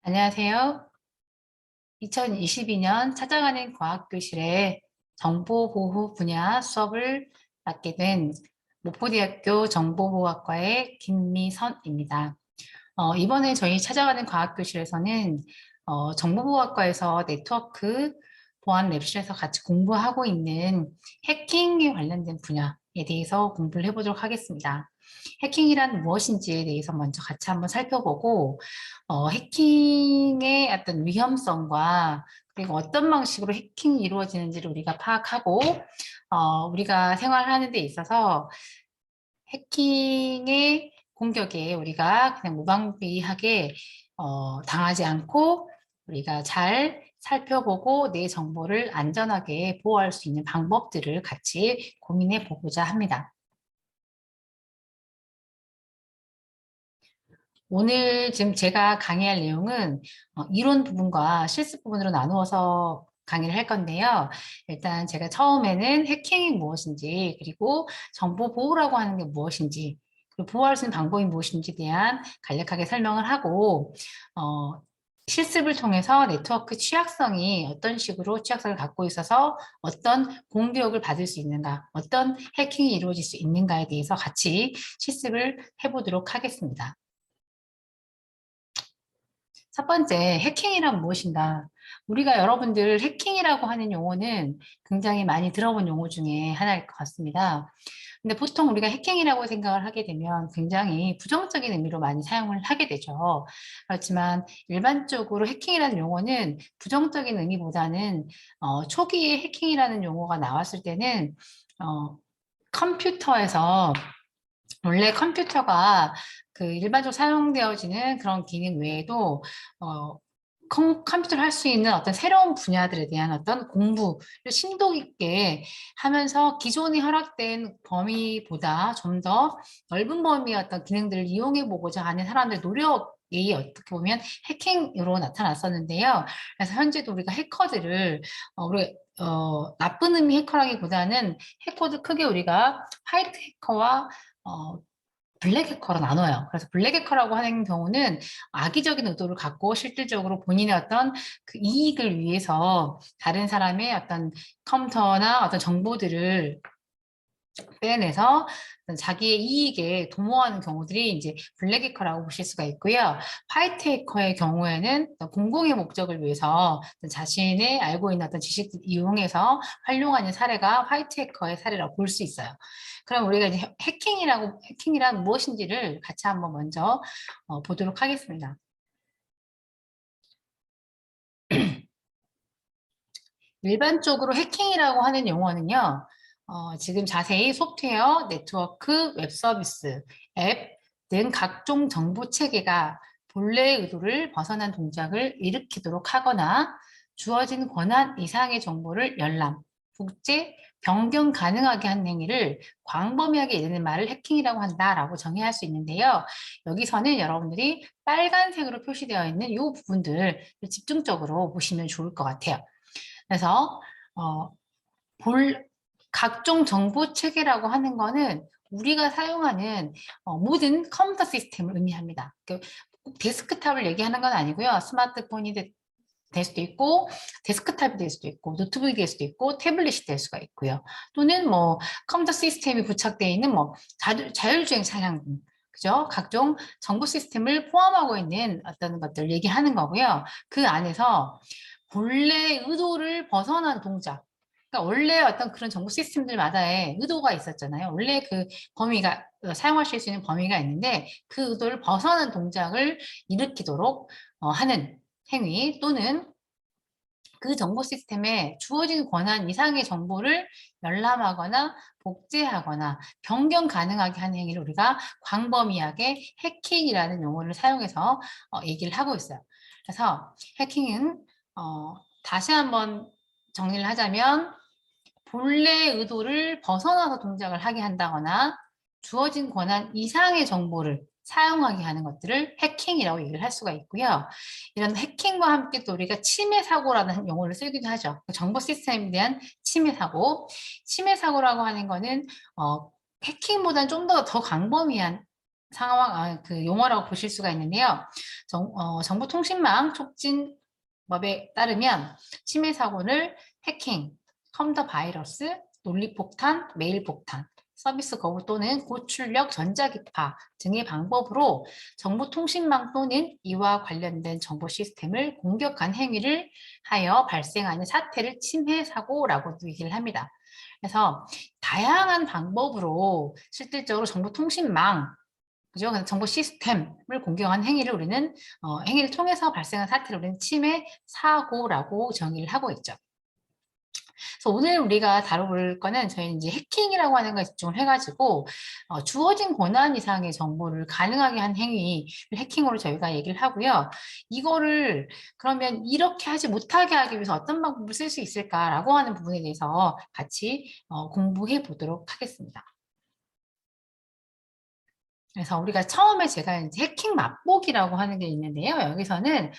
안녕하세요. 2022년 찾아가는 과학교실의 정보보호 분야 수업을 맡게 된 목포대학교 정보보호학과의 김미선입니다. 이번에 저희 찾아가는 과학교실에서는 정보보호학과에서 네트워크 보안 랩실에서 같이 공부하고 있는 해킹에 관련된 분야에 대해서 공부를 해보도록 하겠습니다. 해킹이란 무엇인지에 대해서 먼저 같이 한번 살펴보고 해킹의 어떤 위험성과 그리고 어떤 방식으로 해킹이 이루어지는지를 우리가 파악하고 우리가 생활하는 데 있어서 해킹의 공격에 우리가 그냥 무방비하게 당하지 않고 우리가 잘 살펴보고 내 정보를 안전하게 보호할 수 있는 방법들을 같이 고민해 보고자 합니다. 오늘 지금 제가 강의할 내용은 이론 부분과 실습 부분으로 나누어서 강의를 할 건데요. 일단 제가 처음에는 해킹이 무엇인지, 그리고 정보 보호라고 하는 게 무엇인지, 그리고 보호할 수 있는 방법이 무엇인지에 대한 간략하게 설명을 하고, 어, 실습을 통해서 네트워크 취약성이 어떤 식으로 취약성을 갖고 있어서 어떤 공격을 받을 수 있는가, 어떤 해킹이 이루어질 수 있는가에 대해서 같이 실습을 해보도록 하겠습니다. 첫 번째, 해킹이란 무엇인가? 우리가 여러분들 해킹이라고 하는 용어는 굉장히 많이 들어본 용어 중에 하나일 것 같습니다. 근데 보통 우리가 해킹이라고 생각을 하게 되면 굉장히 부정적인 의미로 많이 사용을 하게 되죠. 그렇지만 일반적으로 해킹이라는 용어는 부정적인 의미보다는 초기에 해킹이라는 용어가 나왔을 때는 어, 컴퓨터에서 원래 컴퓨터가 그 일반적으로 사용되어지는 그런 기능 외에도 어, 컴퓨터를 할 수 있는 어떤 새로운 분야들에 대한 어떤 공부를 심도 있게 하면서 기존에 허락된 범위보다 좀 더 넓은 범위의 어떤 기능들을 이용해 보고자 하는 사람들의 노력이 어떻게 보면 해킹으로 나타났었는데요. 그래서 현재도 우리가 해커들을 나쁜 의미 해커라기보다는 해커도 크게 우리가 화이트 해커와 어, 블랙 해커로 나눠요. 그래서 블랙 해커라고 하는 경우는 악의적인 의도를 갖고 실질적으로 본인의 어떤 그 이익을 위해서 다른 사람의 어떤 컴퓨터나 어떤 정보들을 빼내서 자기의 이익에 도모하는 경우들이 이제 블랙 해커라고 보실 수가 있고요. 화이트 해커의 경우에는 공공의 목적을 위해서 자신의 알고 있는 어떤 지식을 이용해서 활용하는 사례가 화이트 해커의 사례라고 볼 수 있어요. 그럼 우리가 이제 해킹이란 무엇인지를 같이 한번 먼저 보도록 하겠습니다. 일반적으로 해킹이라고 하는 용어는요, 지금 자세히 소프트웨어, 네트워크, 웹 서비스, 앱 등 각종 정보 체계가 본래의 의도를 벗어난 동작을 일으키도록 하거나 주어진 권한 이상의 정보를 열람, 복제, 변경 가능하게 하는 행위를 광범위하게 이르는 말을 해킹이라고 한다라고 정의할 수 있는데요. 여기서는 여러분들이 빨간색으로 표시되어 있는 이 부분들을 집중적으로 보시면 좋을 것 같아요. 그래서 어, 볼 각종 정보 체계라고 하는 거는 우리가 사용하는 모든 컴퓨터 시스템을 의미합니다. 꼭 데스크탑을 얘기하는 건 아니고요. 스마트폰이 될 수도 있고, 데스크탑이 될 수도 있고, 노트북이 될 수도 있고, 태블릿이 될 수가 있고요. 또는 뭐 컴퓨터 시스템이 부착되어 있는 뭐 자율주행 차량 등, 그죠? 각종 정보 시스템을 포함하고 있는 어떤 것들을 얘기하는 거고요. 그 안에서 본래 의도를 벗어난 동작. 그러니까 원래 어떤 그런 정보 시스템들마다의 의도가 있었잖아요. 원래 그 범위가 사용하실 수 있는 범위가 있는데 그 의도를 벗어난 동작을 일으키도록 하는 행위 또는 그 정보 시스템에 주어진 권한 이상의 정보를 열람하거나 복제하거나 변경 가능하게 하는 행위를 우리가 광범위하게 해킹이라는 용어를 사용해서 얘기를 하고 있어요. 그래서 해킹은 다시 한번 정리를 하자면 본래 의도를 벗어나서 동작을 하게 한다거나 주어진 권한 이상의 정보를 사용하게 하는 것들을 해킹이라고 얘기를 할 수가 있고요. 이런 해킹과 함께 또 우리가 침해 사고라는 용어를 쓰기도 하죠. 정보 시스템에 대한 침해 사고. 침해 사고라고 하는 거는 해킹보다는 좀 더 광범위한 그 용어라고 보실 수가 있는데요. 정보통신망 촉진법에 따르면 침해 사고를 해킹, 컴퓨터 바이러스, 논리폭탄, 메일폭탄, 서비스 거부 또는 고출력 전자기파 등의 방법으로 정보통신망 또는 이와 관련된 정보 시스템을 공격한 행위를 하여 발생하는 사태를 침해 사고라고 얘기를 합니다. 그래서 다양한 방법으로 실질적으로 정보통신망, 그죠? 정보 시스템을 공격한 행위를 우리는 행위를 통해서 발생한 사태를 우리는 침해 사고라고 정의를 하고 있죠. 그래서 오늘 우리가 다뤄볼 거는 저희는 이제 해킹이라고 하는 것에 집중을 해가지고 주어진 권한 이상의 정보를 가능하게 한 행위를 해킹으로 저희가 얘기를 하고요. 이거를 그러면 이렇게 하지 못하게 하기 위해서 어떤 방법을 쓸 수 있을까라고 하는 부분에 대해서 같이 공부해 보도록 하겠습니다. 그래서 우리가 처음에 제가 이제 해킹 맛보기라고 하는 게 있는데요. 여기서는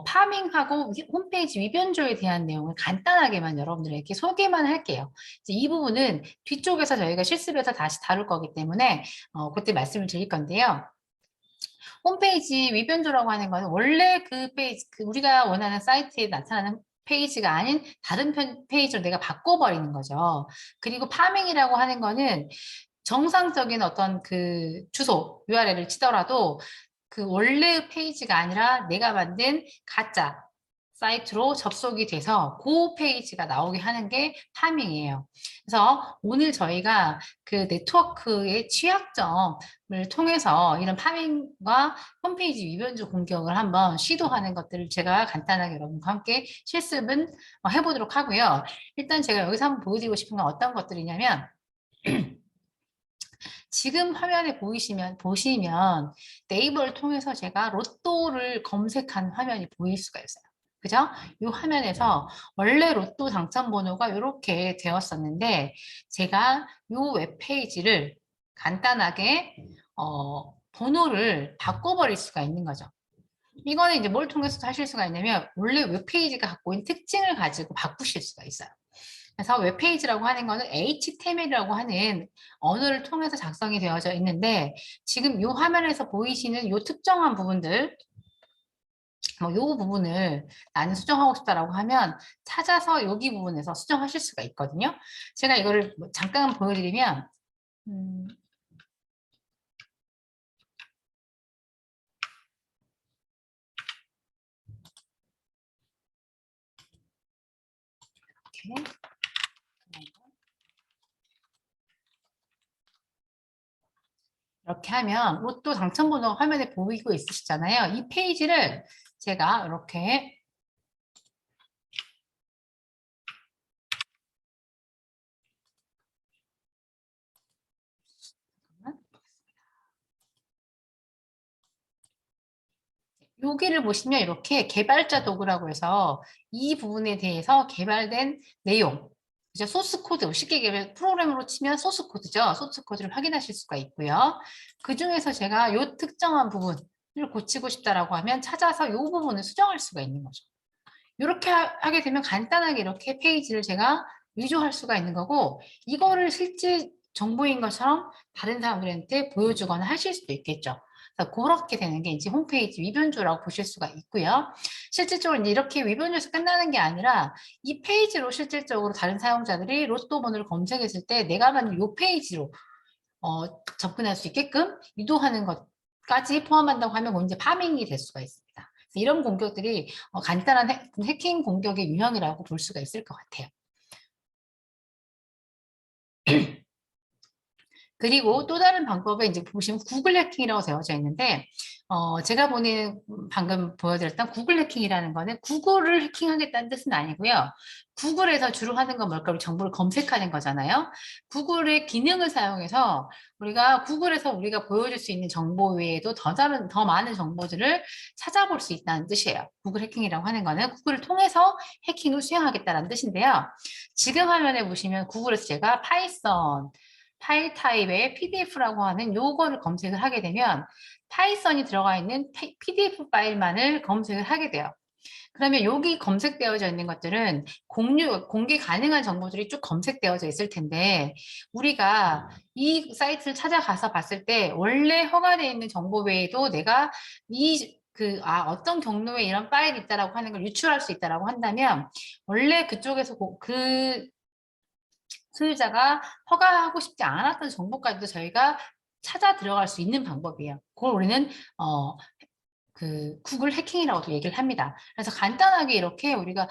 파밍하고 홈페이지 위변조에 대한 내용을 간단하게만 여러분들에게 소개만 할게요. 이제 이 부분은 뒤쪽에서 저희가 실습에서 다시 다룰 거기 때문에 그때 말씀을 드릴 건데요. 홈페이지 위변조라고 하는 거는 원래 그 페이지, 우리가 원하는 사이트에 나타나는 페이지가 아닌 다른 페이지로 내가 바꿔버리는 거죠. 그리고 파밍이라고 하는 거는 정상적인 어떤 그 주소, URL을 치더라도 그 원래 페이지가 아니라 내가 만든 가짜 사이트로 접속이 돼서 그 페이지가 나오게 하는 게 파밍이에요. 그래서 오늘 저희가 그 네트워크의 취약점을 통해서 이런 파밍과 홈페이지 위변조 공격을 한번 시도하는 것들을 제가 간단하게 여러분과 함께 실습은 해보도록 하고요. 일단 제가 여기서 한번 보여드리고 싶은 건 어떤 것들이냐면 지금 화면에 보시면 네이버를 통해서 제가 로또를 검색한 화면이 보일 수가 있어요. 그죠? 이 화면에서 원래 로또 당첨 번호가 이렇게 되었었는데 제가 이 웹페이지를 간단하게 번호를 바꿔버릴 수가 있는 거죠. 이거는 이제 뭘 통해서 하실 수가 있냐면 원래 웹페이지가 갖고 있는 특징을 가지고 바꾸실 수가 있어요. 그래서 웹페이지라고 하는 거는 HTML이라고 하는 언어를 통해서 작성이 되어져 있는데 지금 이 화면에서 보이시는 이 특정한 부분들 이 부분을 나는 수정하고 싶다라고 하면 찾아서 여기 부분에서 수정하실 수가 있거든요. 제가 이거를 잠깐 보여드리면 이렇게 이렇게 하면 로또 당첨번호 화면에 보이고 있으시잖아요. 이 페이지를 제가 이렇게 여기를 보시면 이렇게 개발자 도구라고 해서 이 부분에 대해서 개발된 내용, 그죠? 소스 코드, 쉽게 얘기하면 프로그램으로 치면 소스 코드죠. 소스 코드를 확인하실 수가 있고요. 그 중에서 제가 이 특정한 부분을 고치고 싶다라고 하면 찾아서 이 부분을 수정할 수가 있는 거죠. 이렇게 하게 되면 간단하게 이렇게 페이지를 제가 위조할 수가 있는 거고 이거를 실제 정보인 것처럼 다른 사람들한테 보여주거나 하실 수도 있겠죠. 그래서 그렇게 되는 게 이제 홈페이지 위변조라고 보실 수가 있고요. 실질적으로 이제 이렇게 위변조에서 끝나는 게 아니라 이 페이지로 실질적으로 다른 사용자들이 로또 번호를 검색했을 때 내가 만든 이 페이지로 접근할 수 있게끔 유도하는 것까지 포함한다고 하면 이제 파밍이 될 수가 있습니다. 이런 공격들이 간단한 해킹 공격의 유형이라고 볼 수가 있을 것 같아요. 그리고 또 다른 방법에 이제 보시면 구글 해킹이라고 되어져 있는데 제가 방금 보여드렸던 구글 해킹이라는 거는 구글을 해킹하겠다는 뜻은 아니고요. 구글에서 주로 하는 건 뭘까? 우리 정보를 검색하는 거잖아요. 구글의 기능을 사용해서 구글에서 우리가 보여줄 수 있는 정보 외에도 더 많은 정보들을 찾아볼 수 있다는 뜻이에요. 구글 해킹이라고 하는 거는 구글을 통해서 해킹을 수행하겠다는 뜻인데요. 지금 화면에 보시면 구글에서 제가 파이썬 파일 타입의 PDF라고 하는 요거를 검색을 하게 되면 파이썬이 들어가 있는 PDF 파일만을 검색을 하게 돼요. 그러면 여기 검색되어져 있는 것들은 공개 가능한 정보들이 쭉 검색되어져 있을 텐데, 우리가 이 사이트를 찾아가서 봤을 때, 원래 허가되어 있는 정보 외에도 내가 어떤 경로에 이런 파일이 있다라고 하는 걸 유출할 수 있다라고 한다면, 원래 그쪽에서 그 소유자가 허가하고 싶지 않았던 정보까지도 저희가 찾아 들어갈 수 있는 방법이에요. 그걸 우리는 구글 해킹이라고도 얘기를 합니다. 그래서 간단하게 이렇게 우리가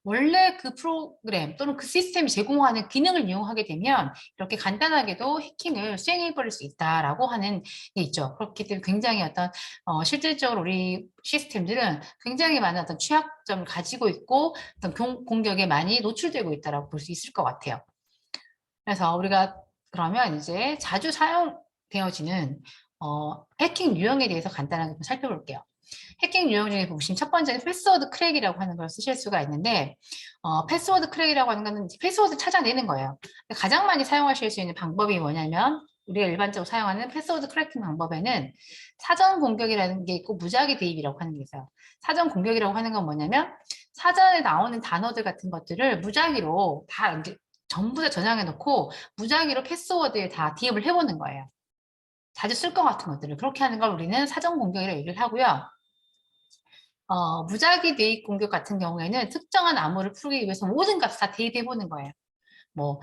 원래 그 프로그램 또는 그 시스템이 제공하는 기능을 이용하게 되면 이렇게 간단하게도 해킹을 수행해 버릴 수 있다라고 하는 게 있죠. 그렇기 때문에 굉장히 실질적으로 우리 시스템들은 굉장히 많은 어떤 취약점을 가지고 있고 어떤 공격에 많이 노출되고 있다라고 볼 수 있을 것 같아요. 그래서 우리가 그러면 이제 자주 사용되어지는 해킹 유형에 대해서 간단하게 좀 살펴볼게요. 해킹 유형 중에 보시면 첫 번째는 패스워드 크랙이라고 하는 걸 쓰실 수가 있는데, 패스워드 크랙이라고 하는 거는 패스워드 찾아내는 거예요. 가장 많이 사용하실 수 있는 방법이 뭐냐면, 우리가 일반적으로 사용하는 패스워드 크래킹 방법에는 사전 공격이라는 게 있고 무작위 대입이라고 하는 게 있어요. 사전 공격이라고 하는 건 뭐냐면 사전에 나오는 단어들 같은 것들을 무작위로 다 이제 전부 다 저장해 놓고 무작위로 패스워드에 다 대입을 해보는 거예요. 자주 쓸 것 같은 것들을 그렇게 하는 걸 우리는 사전 공격이라고 얘기를 하고요. 무작위 대입 공격 같은 경우에는 특정한 암호를 풀기 위해서 모든 값을 다 대입해보는 거예요. 뭐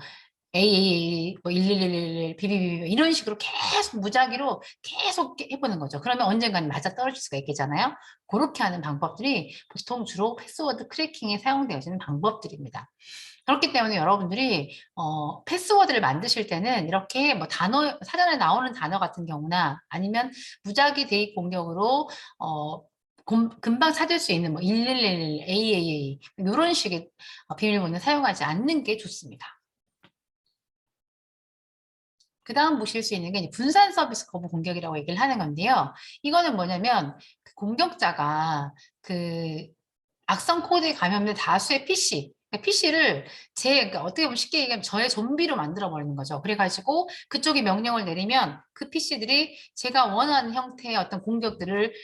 AAA, 뭐 1111, BBB 이런 식으로 계속 무작위로 계속 해보는 거죠. 그러면 언젠가는 맞아 떨어질 수가 있겠잖아요. 그렇게 하는 방법들이 보통 주로 패스워드 크래킹에 사용되어지는 방법들입니다. 그렇기 때문에 여러분들이 패스워드를 만드실 때는 이렇게 뭐 사전에 나오는 단어 같은 경우나 아니면 무작위 대입 공격으로 금방 찾을 수 있는 뭐 1111, AAA 이런 식의 비밀번호 사용하지 않는 게 좋습니다. 그 다음 보실 수 있는 게 분산 서비스 거부 공격이라고 얘기를 하는 건데요. 이거는 뭐냐면 그 공격자가 악성 코드에 감염된 다수의 PC, PC를 그러니까 어떻게 보면 쉽게 얘기하면 저의 좀비로 만들어 버리는 거죠. 그래가지고 그쪽이 명령을 내리면 그 PC들이 제가 원하는 형태의 어떤 공격들을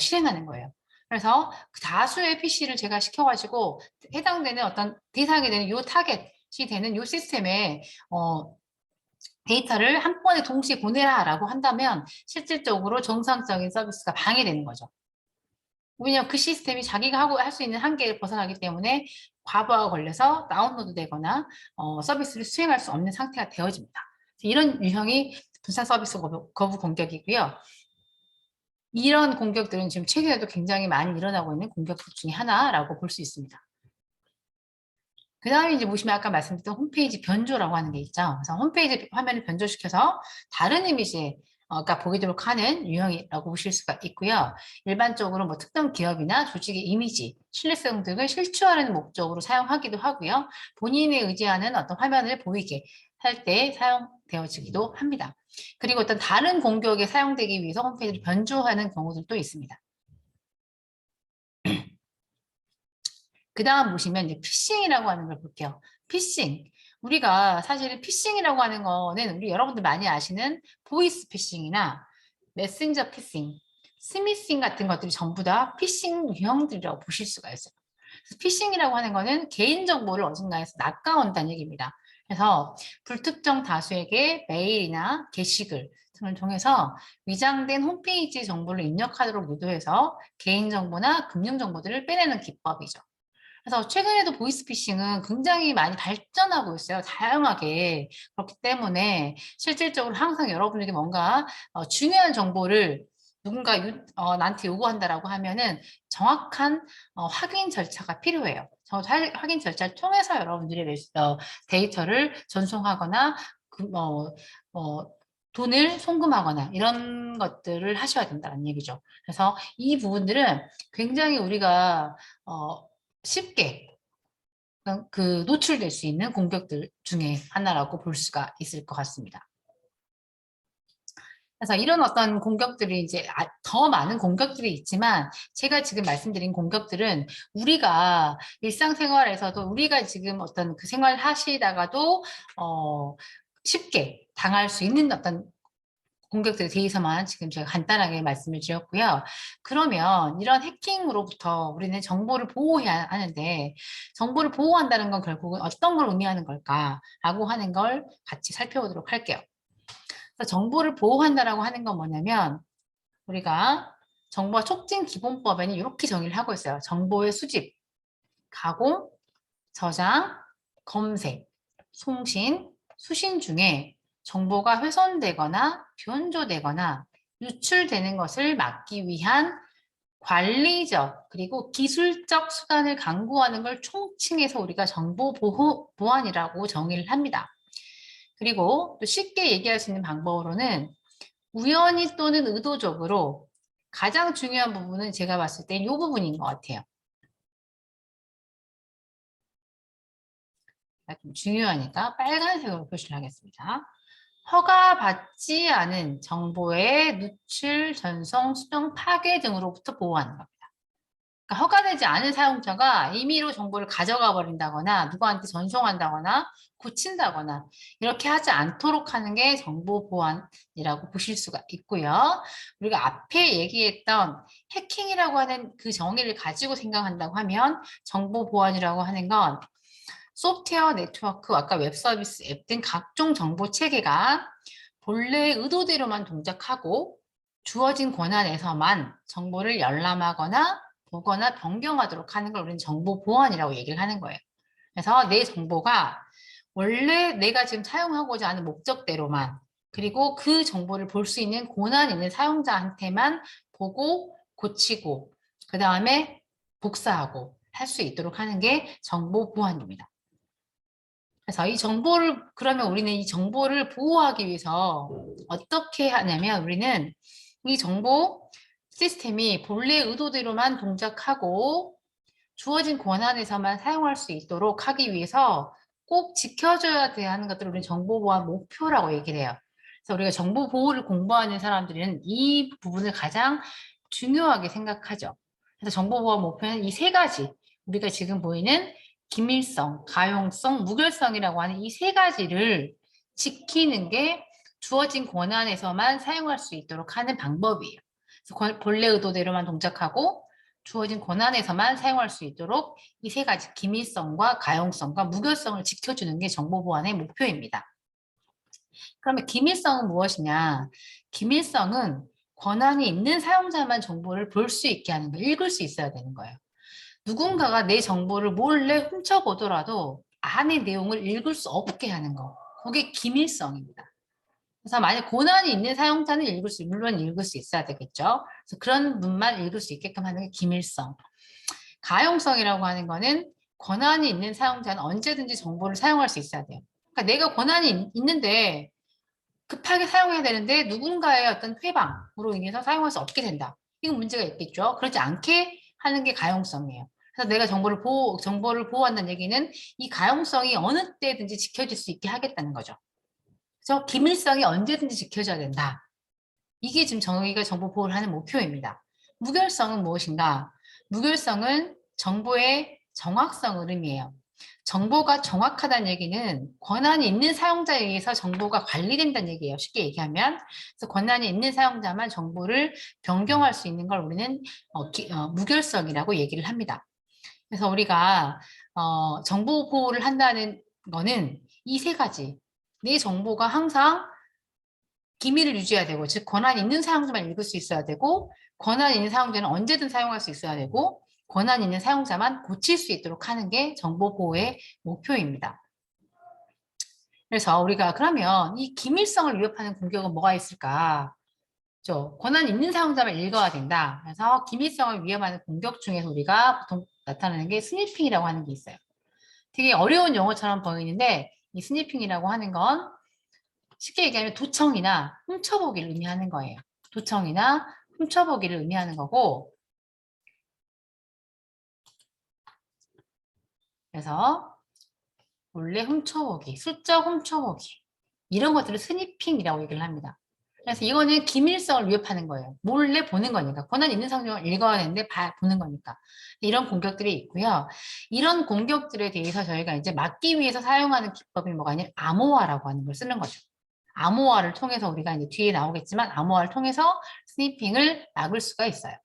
실행하는 거예요. 그래서 그 다수의 PC를 제가 시켜가지고 해당되는 어떤 대상이 되는 요 타겟이 되는 요 시스템에 데이터를 한 번에 동시에 보내라라고 한다면 실질적으로 정상적인 서비스가 방해되는 거죠. 왜냐하면 그 시스템이 자기가 할 수 있는 한계를 벗어나기 때문에 과부하가 걸려서 다운로드 되거나 서비스를 수행할 수 없는 상태가 되어집니다. 이런 유형이 분산 서비스 거부 공격이고요. 이런 공격들은 지금 최근에도 굉장히 많이 일어나고 있는 공격 중에 하나라고 볼 수 있습니다. 그 다음에 이제 보시면 아까 말씀드렸던 홈페이지 변조라고 하는 게 있죠. 그래서 홈페이지 화면을 변조시켜서 다른 이미지에 그러니까 보이도록 하는 유형이라고 보실 수가 있고요. 일반적으로 뭐 특정 기업이나 조직의 이미지, 신뢰성 등을 실추하려는 목적으로 사용하기도 하고요. 본인이 의지하는 어떤 화면을 보이게 할 때 사용되어지기도 합니다. 그리고 어떤 다른 공격에 사용되기 위해서 홈페이지를 변조하는 경우들도 있습니다. 그 다음 보시면 이제 피싱이라고 하는 걸 볼게요. 피싱. 우리가 사실 피싱이라고 하는 거는 우리 여러분들 많이 아시는 보이스 피싱이나 메신저 피싱, 스미싱 같은 것들이 전부 다 피싱 유형들이라고 보실 수가 있어요. 그래서 피싱이라고 하는 거는 개인정보를 어딘가에서 낚아온다는 얘기입니다. 그래서 불특정 다수에게 메일이나 게시글 등을 통해서 위장된 홈페이지 정보를 입력하도록 유도해서 개인정보나 금융정보들을 빼내는 기법이죠. 그래서 최근에도 보이스피싱은 굉장히 많이 발전하고 있어요. 다양하게. 그렇기 때문에 실질적으로 항상 여러분들이 뭔가 중요한 정보를 누군가 나한테 요구한다라고 하면은 정확한 확인 절차가 필요해요. 확인 절차를 통해서 여러분들이 데이터를 전송하거나 돈을 송금하거나 이런 것들을 하셔야 된다는 얘기죠. 그래서 이 부분들은 굉장히 우리가 쉽게 노출될 수 있는 공격들 중에 하나라고 볼 수가 있을 것 같습니다. 그래서 이런 어떤 공격들이 이제 더 많은 공격들이 있지만 제가 지금 말씀드린 공격들은 우리가 일상생활에서도 우리가 지금 어떤 그 생활 하시다가도 쉽게 당할 수 있는 어떤 공격들에 대해서만 지금 제가 간단하게 말씀을 드렸고요. 그러면 이런 해킹으로부터 우리는 정보를 보호해야 하는데 정보를 보호한다는 건 결국은 어떤 걸 의미하는 걸까라고 하는 걸 같이 살펴보도록 할게요. 그래서 정보를 보호한다라고 하는 건 뭐냐면 우리가 정보화 촉진 기본법에는 이렇게 정의를 하고 있어요. 정보의 수집, 가공, 저장, 검색, 송신, 수신 중에 정보가 훼손되거나 변조되거나 유출되는 것을 막기 위한 관리적 그리고 기술적 수단을 강구하는 걸 총칭해서 우리가 정보 보안이라고 정의를 합니다. 그리고 또 쉽게 얘기할 수 있는 방법으로는 우연히 또는 의도적으로 가장 중요한 부분은 제가 봤을 때 이 부분인 것 같아요. 좀 중요하니까 빨간색으로 표시를 하겠습니다. 허가받지 않은 정보의 누출, 전송, 수정, 파괴 등으로부터 보호하는 겁니다. 그러니까 허가되지 않은 사용자가 임의로 정보를 가져가 버린다거나 누구한테 전송한다거나 고친다거나 이렇게 하지 않도록 하는 게 정보 보안이라고 보실 수가 있고요. 우리가 앞에 얘기했던 해킹이라고 하는 그 정의를 가지고 생각한다고 하면 정보 보안이라고 하는 건 소프트웨어 네트워크, 아까 웹 서비스 앱 등 각종 정보 체계가 본래의 의도대로만 동작하고 주어진 권한에서만 정보를 열람하거나 보거나 변경하도록 하는 걸 우리는 정보 보안이라고 얘기를 하는 거예요. 그래서 내 정보가 원래 내가 지금 사용하고자 하는 목적대로만 그리고 그 정보를 볼 수 있는 권한 있는 사용자한테만 보고 고치고 그 다음에 복사하고 할 수 있도록 하는 게 정보 보안입니다. 그래서 이 정보를 그러면 우리는 이 정보를 보호하기 위해서 어떻게 하냐면 우리는 이 정보 시스템이 본래 의도대로만 동작하고 주어진 권한에서만 사용할 수 있도록 하기 위해서 꼭 지켜줘야 하는 것들을 우리는 정보 보안 목표라고 얘기를 해요. 그래서 우리가 정보 보호를 공부하는 사람들은 이 부분을 가장 중요하게 생각하죠. 그래서 정보 보안 목표는 이 세 가지 우리가 지금 보이는 기밀성, 가용성, 무결성이라고 하는 이 세 가지를 지키는 게 주어진 권한에서만 사용할 수 있도록 하는 방법이에요. 그래서 본래 의도대로만 동작하고 주어진 권한에서만 사용할 수 있도록 이 세 가지 기밀성과 가용성과 무결성을 지켜주는 게 정보 보안의 목표입니다. 그러면 기밀성은 무엇이냐? 기밀성은 권한이 있는 사용자만 정보를 볼 수 있게 하는 거, 읽을 수 있어야 되는 거예요. 누군가가 내 정보를 몰래 훔쳐보더라도 안의 내용을 읽을 수 없게 하는 거. 그게 기밀성입니다. 그래서 만약 권한이 있는 사용자는 물론 읽을 수 있어야 되겠죠. 그래서 그런 분만 읽을 수 있게끔 하는 게 기밀성. 가용성이라고 하는 거는 권한이 있는 사용자는 언제든지 정보를 사용할 수 있어야 돼요. 그러니까 내가 권한이 있는데 급하게 사용해야 되는데 누군가의 어떤 회방으로 인해서 사용할 수 없게 된다. 이건 문제가 있겠죠. 그렇지 않게 하는 게 가용성이에요. 그래서 내가 정보를 보호한다는 얘기는 이 가용성이 어느 때든지 지켜질 수 있게 하겠다는 거죠. 그래서 기밀성이 언제든지 지켜져야 된다. 이게 지금 저희가 정보 보호를 하는 목표입니다. 무결성은 무엇인가? 무결성은 정보의 정확성을 의미해요. 정보가 정확하다는 얘기는 권한이 있는 사용자에 의해서 정보가 관리된다는 얘기예요. 쉽게 얘기하면. 그래서 권한이 있는 사용자만 정보를 변경할 수 있는 걸 우리는 무결성이라고 얘기를 합니다. 그래서 우리가 정보 보호를 한다는 거는 이 세 가지. 내 정보가 항상 기밀을 유지해야 되고, 즉 권한 있는 사용자만 읽을 수 있어야 되고, 권한 있는 사용자는 언제든 사용할 수 있어야 되고, 권한 있는 사용자만 고칠 수 있도록 하는 게 정보 보호의 목표입니다. 그래서 우리가 그러면 이 기밀성을 위협하는 공격은 뭐가 있을까? 권한 있는 사용자만 읽어야 된다. 그래서 기밀성을 위협하는 공격 중에서 우리가 보통 나타나는 게 스니핑이라고 하는 게 있어요. 되게 어려운 용어처럼 보이는데 이 스니핑이라고 하는 건 쉽게 얘기하면 도청이나 훔쳐보기를 의미하는 거예요. 도청이나 훔쳐보기를 의미하는 거고 그래서 몰래 훔쳐보기, 슬쩍 훔쳐보기 이런 것들을 스니핑이라고 얘기를 합니다. 그래서 이거는 기밀성을 위협하는 거예요. 몰래 보는 거니까. 권한 있는 상정을 읽어야 되는데 보는 거니까. 이런 공격들이 있고요. 이런 공격들에 대해서 저희가 이제 막기 위해서 사용하는 기법이 뭐가 아니라 암호화라고 하는 걸 쓰는 거죠. 암호화를 통해서 우리가 이제 뒤에 나오겠지만 암호화를 통해서 스니핑을 막을 수가 있어요.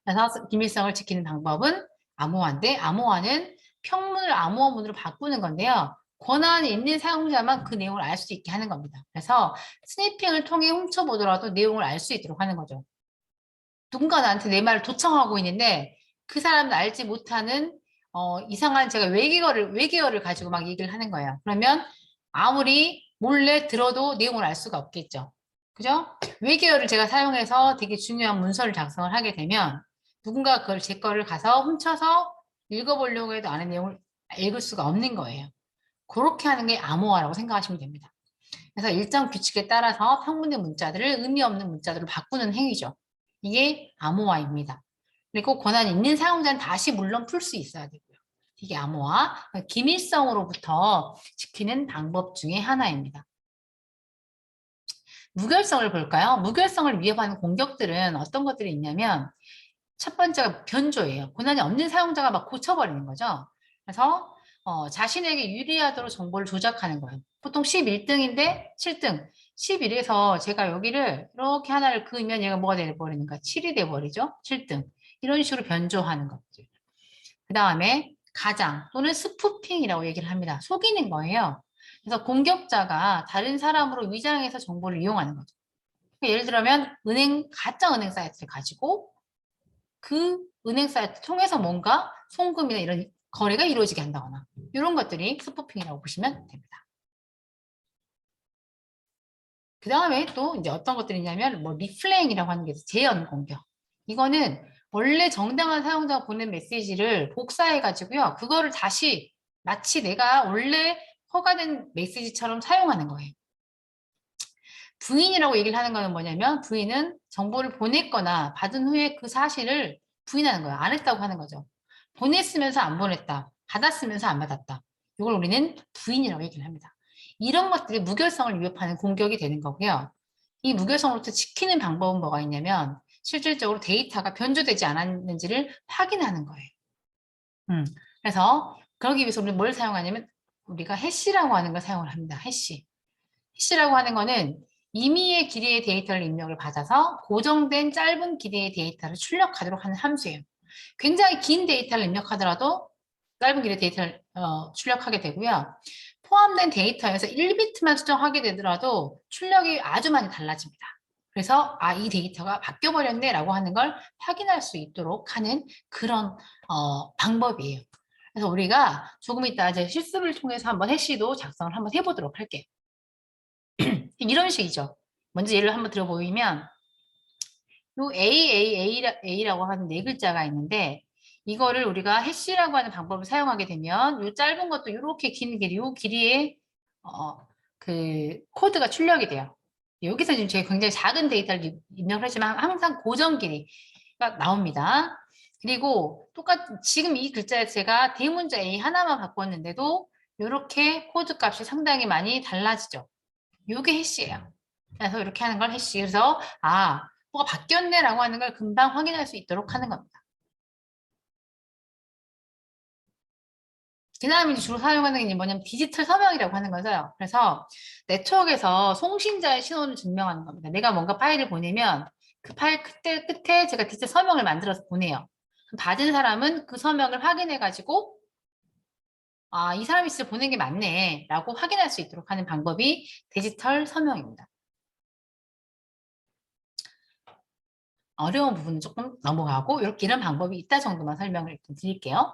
그래서 기밀성을 지키는 방법은 암호화인데 암호화는 평문을 암호화문으로 바꾸는 건데요. 권한이 있는 사용자만 그 내용을 알 수 있게 하는 겁니다. 그래서 스니핑을 통해 훔쳐보더라도 내용을 알 수 있도록 하는 거죠. 누군가 나한테 내 말을 도청하고 있는데 그 사람은 알지 못하는 이상한 제가 외계어를 가지고 막 얘기를 하는 거예요. 그러면 아무리 몰래 들어도 내용을 알 수가 없겠죠. 그죠? 외계어를 제가 사용해서 되게 중요한 문서를 작성을 하게 되면 누군가 그걸 제 거를 가서 훔쳐서 읽어보려고 해도 아는 내용을 읽을 수가 없는 거예요. 그렇게 하는 게 암호화라고 생각하시면 됩니다. 그래서 일정 규칙에 따라서 평문의 문자들을 의미 없는 문자들로 바꾸는 행위죠. 이게 암호화입니다. 그리고 권한 있는 사용자는 다시 물론 풀 수 있어야 되고요. 이게 암호화, 기밀성으로부터 지키는 방법 중에 하나입니다. 무결성을 볼까요? 무결성을 위협하는 공격들은 어떤 것들이 있냐면 첫 번째가 변조예요. 권한이 없는 사용자가 막 고쳐버리는 거죠. 그래서 자신에게 유리하도록 정보를 조작하는 거예요. 보통 11등인데 7등. 11에서 제가 여기를 이렇게 하나를 그으면 얘가 뭐가 돼버리는가? 7이 돼버리죠. 7등. 이런 식으로 변조하는 것들. 그 다음에 가장 또는 스푸핑이라고 얘기를 합니다. 속이는 거예요. 그래서 공격자가 다른 사람으로 위장해서 정보를 이용하는 거죠. 예를 들면 가짜 은행 사이트를 가지고 그 은행 사이트 통해서 뭔가 송금이나 이런 거래가 이루어지게 한다거나 이런 것들이 스푸핑이라고 보시면 됩니다. 그 다음에 또 이제 어떤 것들이 있냐면 뭐 리플레잉이라고 하는 게 있어요. 재현 공격. 이거는 원래 정당한 사용자가 보낸 메시지를 복사해 가지고요. 그거를 다시 마치 내가 원래 허가된 메시지처럼 사용하는 거예요. 부인이라고 얘기를 하는 거는 뭐냐면 부인은 정보를 보냈거나 받은 후에 그 사실을 부인하는 거예요. 안 했다고 하는 거죠. 보냈으면서 안 보냈다. 받았으면서 안 받았다. 이걸 우리는 부인이라고 얘기를 합니다. 이런 것들이 무결성을 위협하는 공격이 되는 거고요. 이 무결성으로부터 지키는 방법은 뭐가 있냐면 실질적으로 데이터가 변조되지 않았는지를 확인하는 거예요. 그래서 그러기 위해서 우리는 뭘 사용하냐면 우리가 해시라고 하는 걸 사용을 합니다. 해시라고 하는 거는 임의의 길이의 데이터를 입력을 받아서 고정된 짧은 길이의 데이터를 출력하도록 하는 함수예요. 굉장히 긴 데이터를 입력하더라도 짧은 길이의 데이터를 출력하게 되고요. 포함된 데이터에서 1비트만 수정하게 되더라도 출력이 아주 많이 달라집니다. 그래서 이 데이터가 바뀌어버렸네 라고 하는 걸 확인할 수 있도록 하는 그런 방법이에요. 그래서 우리가 조금 이따 이제 실습을 통해서 한번 해시도 작성을 한번 해보도록 할게요. 이런 식이죠. 먼저 예를 한번 들어보이면 요 A라고 하는 네 글자가 있는데 이거를 우리가 해시라고 하는 방법을 사용하게 되면 요 짧은 것도 이렇게 긴 길이, 요 길이의 그 코드가 출력이 돼요. 여기서 지금 제가 굉장히 작은 데이터를 입력을 하지만 항상 고정 길이가 나옵니다. 그리고 지금 이 글자에 제가 대문자 A 하나만 바꿨는데도 이렇게 코드 값이 상당히 많이 달라지죠. 요게 해시예요. 그래서 이렇게 하는 걸 해시. 그래서 뭐가 바뀌었네라고 하는 걸 금방 확인할 수 있도록 하는 겁니다. 그 다음에 주로 사용하는 게 뭐냐면 디지털 서명이라고 하는 거죠. 그래서 네트워크에서 송신자의 신원을 증명하는 겁니다. 내가 뭔가 파일을 보내면 그 파일 끝에 제가 디지털 서명을 만들어서 보내요. 받은 사람은 그 서명을 확인해가지고 이 사람이 진짜 보낸 게 맞네 라고 확인할 수 있도록 하는 방법이 디지털 서명입니다. 어려운 부분은 조금 넘어가고 이런 방법이 있다 정도만 설명을 일단 드릴게요.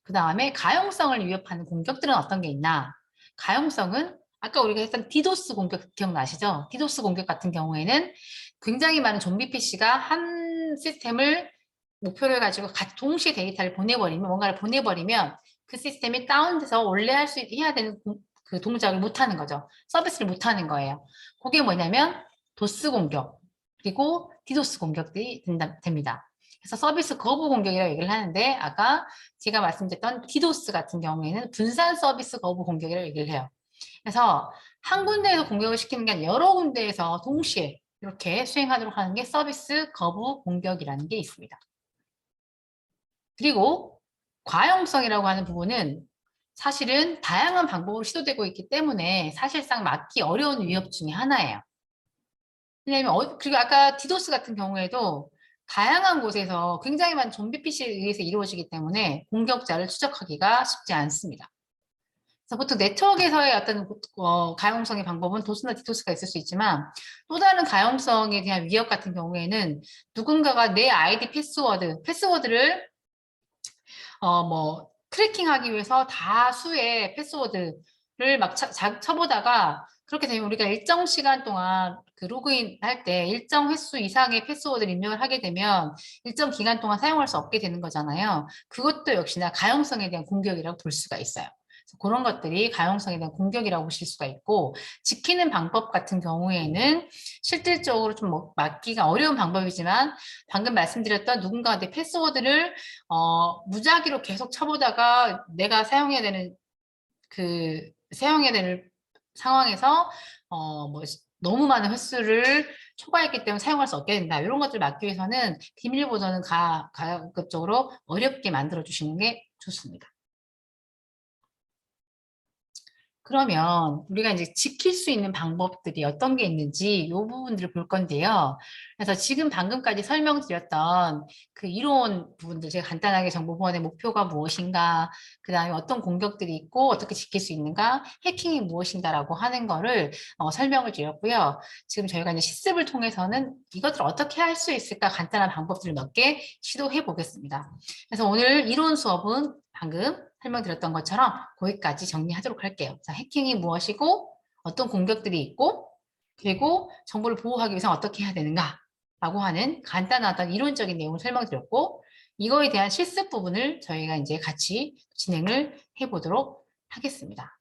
그 다음에 가용성을 위협하는 공격들은 어떤 게 있나? 가용성은 아까 우리가 했던 디도스 공격 기억나시죠? 디도스 공격 같은 경우에는 굉장히 많은 좀비 PC가 한 시스템을 목표로 해가지고 동시에 데이터를 보내버리면 뭔가를 보내버리면 그 시스템이 다운돼서 원래 해야 되는 그 동작을 못하는 거죠. 서비스를 못하는 거예요. 그게 뭐냐면 도스 공격 그리고 디도스 공격들이 됩니다. 그래서 서비스 거부 공격이라고 얘기를 하는데 아까 제가 말씀드렸던 디도스 같은 경우에는 분산 서비스 거부 공격이라고 얘기를 해요. 그래서 한 군데에서 공격을 시키는 게 아니라 여러 군데에서 동시에 이렇게 수행하도록 하는 게 서비스 거부 공격이라는 게 있습니다. 그리고 과용성이라고 하는 부분은 사실은 다양한 방법으로 시도되고 있기 때문에 사실상 막기 어려운 위협 중에 하나예요. 왜냐하면 그리고 아까 디도스 같은 경우에도 다양한 곳에서 굉장히 많은 좀비 PC에 의해서 이루어지기 때문에 공격자를 추적하기가 쉽지 않습니다. 그래서 보통 네트워크에서의 어떤 가용성의 방법은 도스나 디도스가 있을 수 있지만 또 다른 가용성에 대한 위협 같은 경우에는 누군가가 내 아이디 패스워드를 크래킹하기 위해서 다수의 패스워드를 막 쳐보다가 그렇게 되면 우리가 일정 시간 동안 그 로그인 할 때 일정 횟수 이상의 패스워드를 입력을 하게 되면 일정 기간 동안 사용할 수 없게 되는 거잖아요. 그것도 역시나 가용성에 대한 공격이라고 볼 수가 있어요. 그런 것들이 가용성에 대한 공격이라고 보실 수가 있고, 지키는 방법 같은 경우에는 실질적으로 좀 막기가 어려운 방법이지만 방금 말씀드렸던 누군가한테 패스워드를 무작위로 계속 쳐보다가 내가 사용해야 되는 상황에서 너무 많은 횟수를 초과했기 때문에 사용할 수 없게 된다. 이런 것들을 막기 위해서는 비밀보호는 가급적으로 어렵게 만들어 주시는 게 좋습니다. 그러면 우리가 이제 지킬 수 있는 방법들이 어떤 게 있는지 이 부분들을 볼 건데요. 그래서 지금 방금까지 설명드렸던 그 이론 부분들, 제가 간단하게 정보보안의 목표가 무엇인가, 그 다음에 어떤 공격들이 있고 어떻게 지킬 수 있는가, 해킹이 무엇인가라고 하는 거를 설명을 드렸고요. 지금 저희가 이제 실습을 통해서는 이것들을 어떻게 할 수 있을까 간단한 방법들을 몇 개 시도해 보겠습니다. 그래서 오늘 이론 수업은 방금 설명드렸던 것처럼 거기까지 정리하도록 할게요. 자, 해킹이 무엇이고 어떤 공격들이 있고 그리고 정보를 보호하기 위해서 어떻게 해야 되는가 라고 하는 간단하던 이론적인 내용을 설명드렸고 이거에 대한 실습 부분을 저희가 이제 같이 진행을 해보도록 하겠습니다.